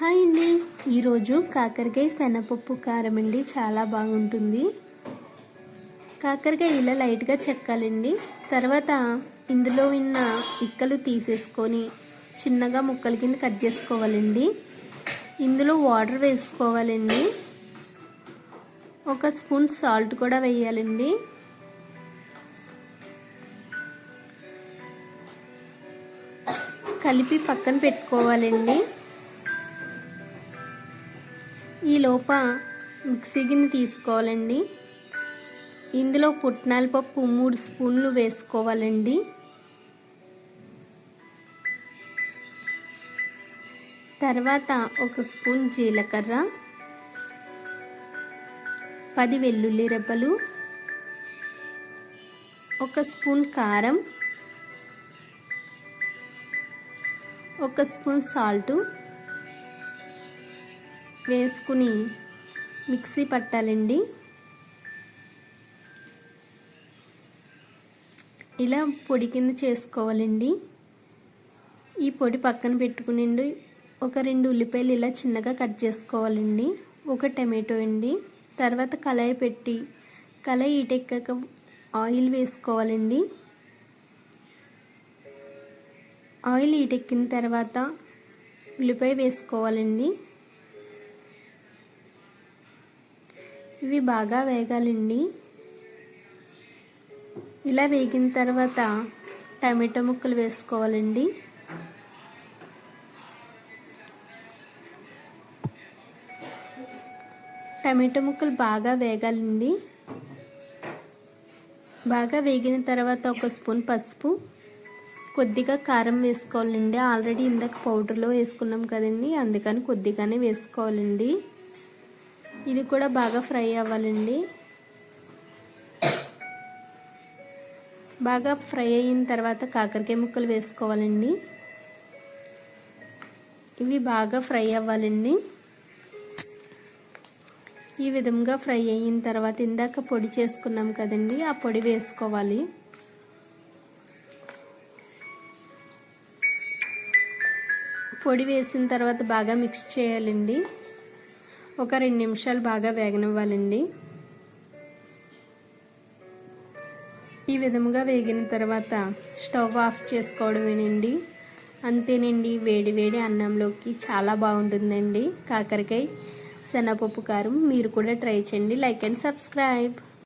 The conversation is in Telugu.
హాయ్ అండి, ఈరోజు కాకరకాయ శనగపప్పు కారం అండి. చాలా బాగుంటుంది. కాకరకాయ ఇలా లైట్గా చెక్కాలండి. తర్వాత ఇందులో ఉన్న పిక్కలు తీసేసుకొని చిన్నగా ముక్కల కింద కట్ చేసుకోవాలండి. ఇందులో వాటర్ వేసుకోవాలండి. ఒక స్పూన్ సాల్ట్ కూడా వేయాలండి. కలిపి పక్కన పెట్టుకోవాలండి. ఈ లోప మిక్సీ గిన్నె తీసుకోవాలండి. ఇందులో పుట్నాల పప్పు 3 స్పూన్లు వేసుకోవాలండి. తర్వాత 1 స్పూన్ జీలకర్ర, 10 వెల్లుల్లి రెబ్బలు, 1 స్పూన్ కారం, 1 స్పూన్ సాల్ట్ వేసుకుని మిక్సీ పట్టాలండి. ఇలా పొడి కింద చేసుకోవాలండి. ఈ పొడి పక్కన పెట్టుకుని ఒక 2 ఉల్లిపాయలు ఇలా చిన్నగా కట్ చేసుకోవాలండి. 1 టమాటో అండి. తర్వాత కళాయి పెట్టి కళాయి హీటెక్కాక ఆయిల్ వేసుకోవాలండి. ఆయిల్ హీటెక్కిన తర్వాత ఉల్లిపాయ వేసుకోవాలండి. ఇవి బాగా వేగాలండి. ఇలా వేగిన తర్వాత టమాటో ముక్కలు వేసుకోవాలండి. టమాటో ముక్కలు బాగా వేగాలండి. బాగా వేగిన తర్వాత 1 స్పూన్ పసుపు, కొద్దిగా కారం వేసుకోవాలండి. ఆల్రెడీ ఇందాక పౌడర్లో వేసుకున్నాం కదండి, అందుకని కొద్దిగానే వేసుకోవాలండి. ఇది కూడా బాగా ఫ్రై అవ్వాలండి. బాగా ఫ్రై అయిన తర్వాత కాకరకాయ ముక్కలు వేసుకోవాలండి. ఇవి బాగా ఫ్రై అవ్వాలండి. ఈ విధంగా ఫ్రై అయిన తర్వాత ఇందాక పొడి చేసుకున్నాం కదండి, ఆ పొడి వేసుకోవాలి. పొడి వేసిన తర్వాత బాగా మిక్స్ చేయాలండి. ఒక 2 నిమిషాలు బాగా వేగనివ్వాలండి. ఈ విధంగా వేగిన తర్వాత స్టవ్ ఆఫ్ చేసుకోవడమేనండి. అంతేనండి. వేడి వేడి అన్నంలోకి చాలా బాగుంటుందండి కాకరకాయ శనగపప్పు కారం. మీరు కూడా ట్రై చేయండి. Like and subscribe.